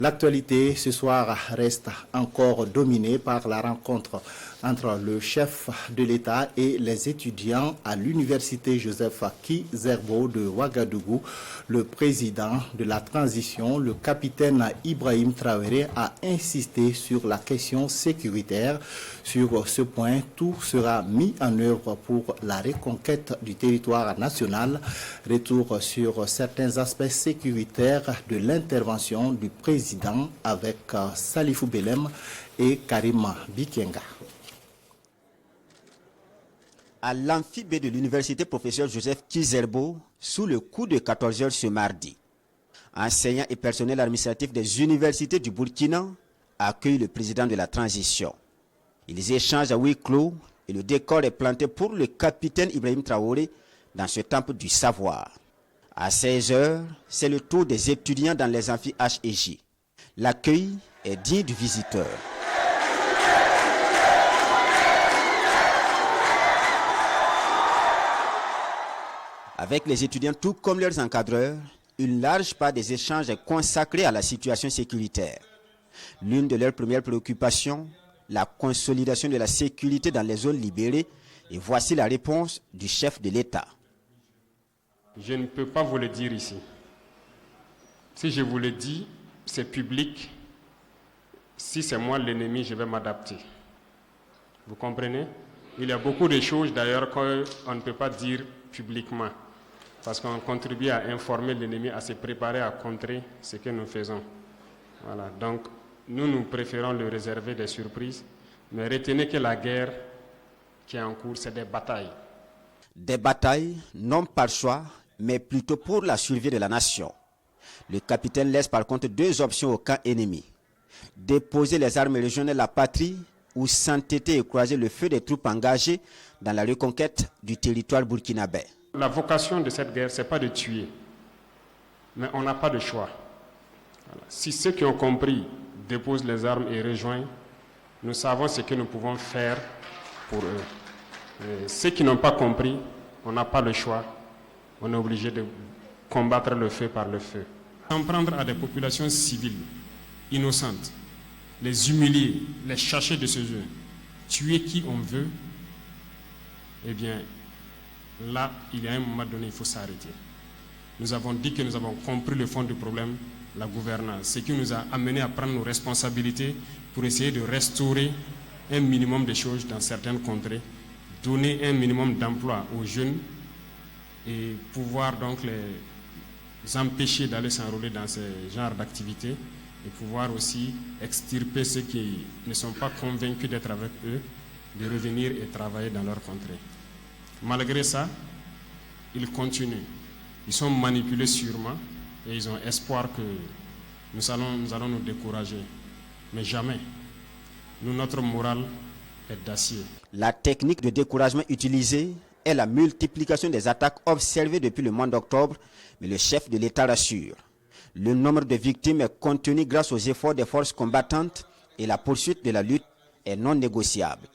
L'actualité ce soir reste encore dominée par la rencontre entre le chef de l'État et les étudiants à l'université Joseph Kizerbo de Ouagadougou. Le président de la transition, le capitaine Ibrahim Traoré, a insisté sur la question sécuritaire. Sur ce point, tout sera mis en œuvre pour la reconquête du territoire national. Retour sur certains aspects sécuritaires de l'intervention du président avec Salifou Belem et Karima Bikenga. À l'amphibé de l'université professeur Joseph Kizerbo, sous le coup de 14 heures ce mardi, enseignants et personnel administratif des universités du Burkina accueillent le président de la transition. Ils échangent à huis clos et le décor est planté pour le capitaine Ibrahim Traoré dans ce temple du savoir. À 16 heures, c'est le tour des étudiants dans les amphis H&J. L'accueil est digne du visiteur. Avec les étudiants, tout comme leurs encadreurs, une large part des échanges est consacrée à la situation sécuritaire. L'une de leurs premières préoccupations, la consolidation de la sécurité dans les zones libérées. Et voici la réponse du chef de l'État. Je ne peux pas vous le dire ici. Si je vous le dis, c'est public. Si c'est moi l'ennemi, je vais m'adapter. Vous comprenez? Il y a beaucoup de choses d'ailleurs qu'on ne peut pas dire publiquement. Parce qu'on contribue à informer l'ennemi, à se préparer à contrer ce que nous faisons. Voilà. Donc, nous préférons le réserver des surprises. Mais retenez que la guerre qui est en cours, c'est des batailles. Des batailles, non par choix, mais plutôt pour la survie de la nation. Le capitaine laisse par contre deux options au camp ennemi. Déposer les armes et rejoindre la patrie ou s'entêter et croiser le feu des troupes engagées dans la reconquête du territoire burkinabé. La vocation de cette guerre, ce n'est pas de tuer, mais on n'a pas de choix. Voilà. Si ceux qui ont compris déposent les armes et rejoignent, nous savons ce que nous pouvons faire pour eux. Et ceux qui n'ont pas compris, on n'a pas le choix. On est obligé de combattre le feu par le feu. S'en prendre à des populations civiles, innocentes, les humilier, les chercher de ce jeu, tuer qui on veut, eh bien, là, il y a un moment donné, il faut s'arrêter. Nous avons dit que nous avons compris le fond du problème, la gouvernance, ce qui nous a amené à prendre nos responsabilités pour essayer de restaurer un minimum de choses dans certaines contrées, donner un minimum d'emploi aux jeunes et pouvoir donc les empêcher d'aller s'enrôler dans ce genre d'activités et pouvoir aussi extirper ceux qui ne sont pas convaincus d'être avec eux, de revenir et travailler dans leur contrée. Malgré ça, ils continuent. Ils sont manipulés sûrement et ils ont espoir que nous allons nous décourager. Mais jamais. Nous, notre morale est d'acier. La technique de découragement utilisée est la multiplication des attaques observées depuis le mois d'octobre, mais le chef de l'État rassure. Le nombre de victimes est contenu grâce aux efforts des forces combattantes et la poursuite de la lutte est non négociable.